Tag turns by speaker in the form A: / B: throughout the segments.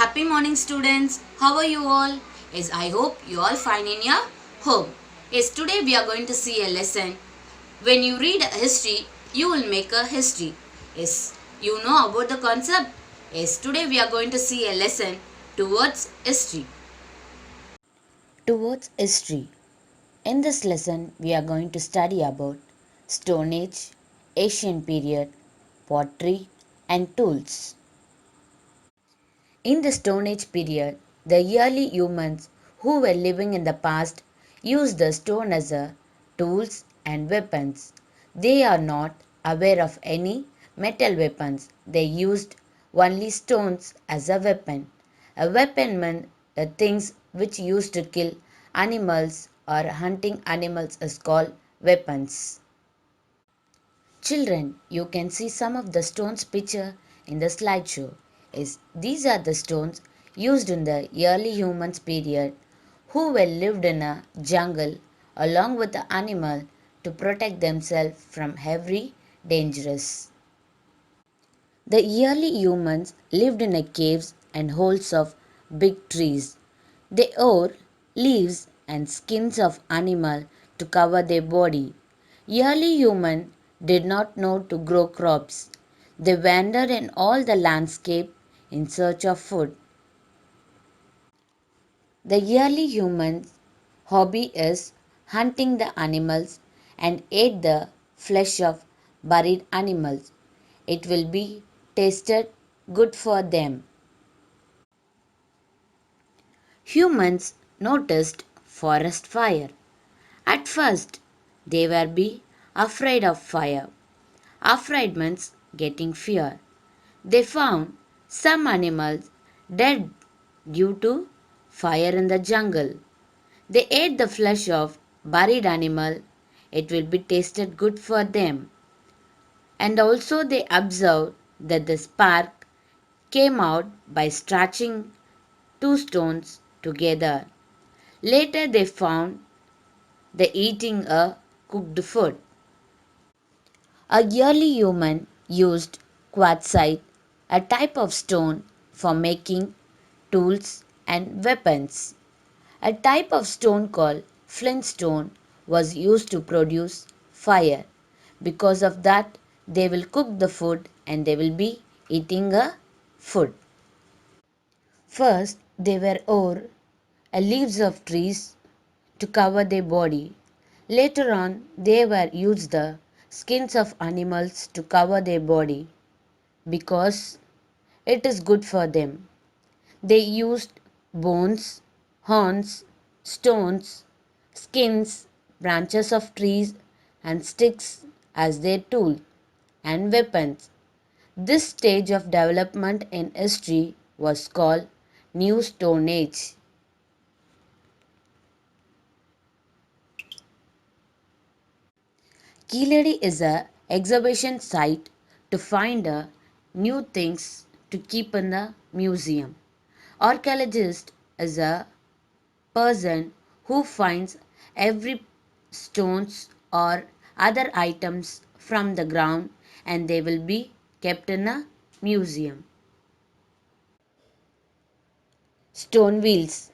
A: Happy morning, students. How are you all? Yes, I hope you all fine in your home. Yes, today we are going to see a lesson. When you read a history, you will make a history. Yes, you know about the concept. Yes, today we are going to see a lesson towards history.
B: Towards history. In this lesson, we are going to study about Stone Age, Asian period, pottery, and tools. In the Stone Age period, the early humans who were living in the past used the stone as a tools and weapons. They are not aware of any metal weapons. They used only stones as a weapon. A weapon meant the things which used to kill animals or hunting animals is called weapons. Children, you can see some of the stones picture in the slideshow. These are the stones used in the early humans period who were lived in a jungle along with the animal to protect themselves from every dangerous. The early humans lived in a caves and holes of big trees. They wore leaves and skins of animal to cover their body. Early humans did not know to grow crops. They wandered in all the landscape in search of food. The early humans' hobby is hunting the animals and ate the flesh of buried animals. It will be tasted good for them. Humans noticed forest fire. At first, they were be afraid of fire. Afraid means getting fear. They found some animals dead due to fire in the jungle. They ate the flesh of buried animal. It will be tasted good for them. And also they observed that the spark came out by scratching two stones together. Later they found they eating a cooked food. A early human used quartzite, a type of stone, for making tools and weapons. A type of stone called flintstone was used to produce fire. Because of that, they will cook the food and they will be eating a food. First, they were wore leaves of trees to cover their body. Later on, they were used the skins of animals to cover their body because it is good for them. They used bones, horns, stones, skins, branches of trees, and sticks as their tool and weapons. This stage of development in history was called New Stone Age. Keelady is a exhibition site to find new things to keep in the museum. Archaeologist is a person who finds every stones or other items from the ground and they will be kept in a museum. Stone wheels.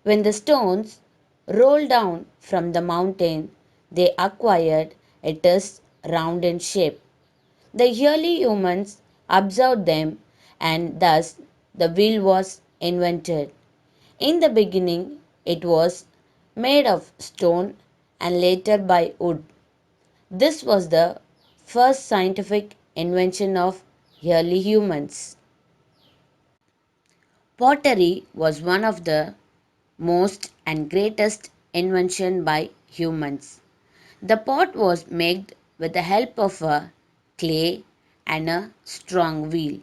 B: When the stones rolled down from the mountain, they acquired it is round in shape. The early humans observed them and thus the wheel was invented. In the beginning, it was made of stone and later by wood. This was the first scientific invention of early humans. Pottery was one of the most and greatest invention by humans. The pot was made with the help of a clay and a strong wheel.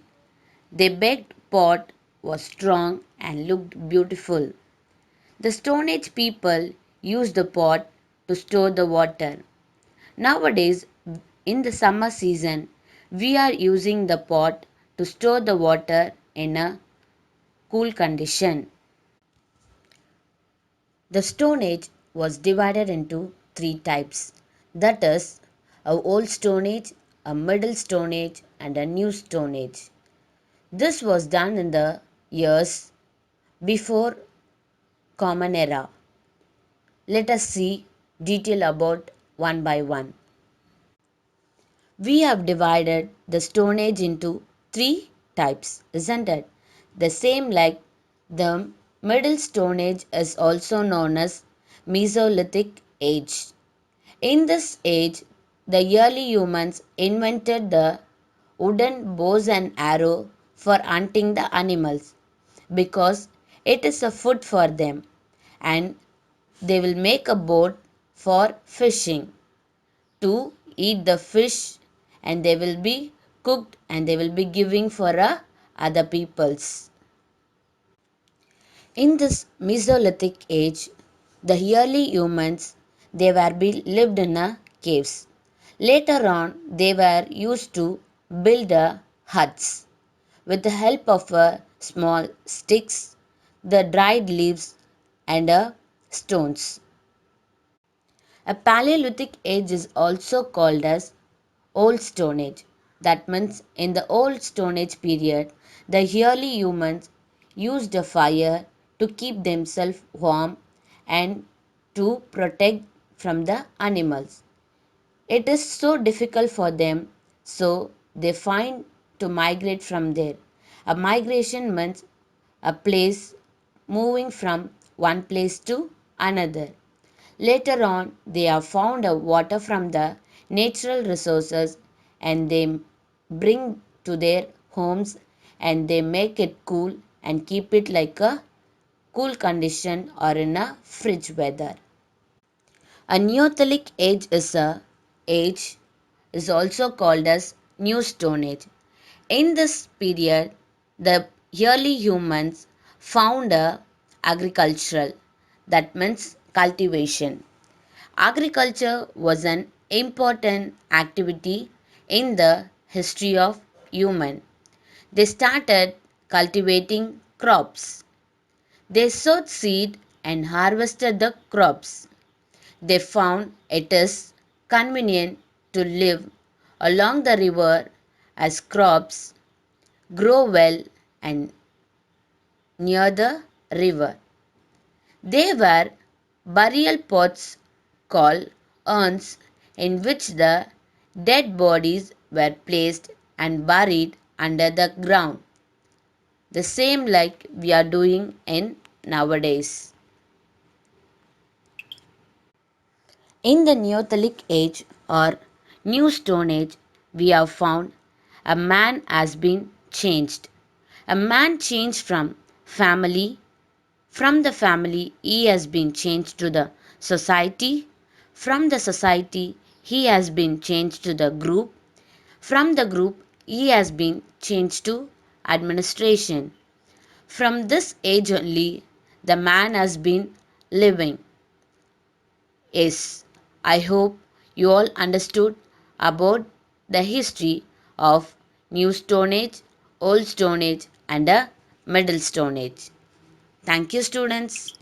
B: The baked pot was strong and looked beautiful. The Stone Age people used the pot to store the water. Nowadays, in the summer season, we are using the pot to store the water in a cool condition. The Stone Age was divided into three types, that is, a Old Stone Age, a Middle Stone Age, and a New Stone Age. This was done in the years before Common Era. Let us see detail about one by one. We have divided the Stone Age into three types, isn't it? The same like the Middle Stone Age is also known as Mesolithic Age. In this age, the early humans invented the wooden bows and arrow for hunting the animals because it is a food for them, and they will make a boat for fishing to eat the fish, and they will be cooked and they will be giving for other peoples. In this Mesolithic age, the early humans they were lived in caves. Later on, they were used to build huts with the help of small sticks, the dried leaves, and stones. A Paleolithic age is also called as Old Stone Age. That means in the Old Stone Age period, the early humans used a fire to keep themselves warm and to protect from the animals. It is so difficult for them, so they find to migrate from there. A migration means a place moving from one place to another. Later on, they have found a water from the natural resources and they bring to their homes and they make it cool and keep it like a cool condition or in a fridge weather. A Neolithic age is also called as New Stone Age. In this period, the early humans found a agricultural, that means cultivation. Agriculture was an important activity in the history of human. They started cultivating crops. They sowed seed and harvested the crops. They found it is convenient to live along the river as crops grow well and near the river. They were burial pots called urns in which the dead bodies were placed and buried under the ground. The same like we are doing in nowadays. In the Neolithic age or New Stone Age, we have found a man has been changed. A man changed from the family, he has been changed to the society. From the society, he has been changed to the group. From the group, he has been changed to administration. From this age only, the man has been living. Yes, I hope you all understood about the history of New Stone Age, Old Stone Age, and the Middle Stone Age. Thank you, students.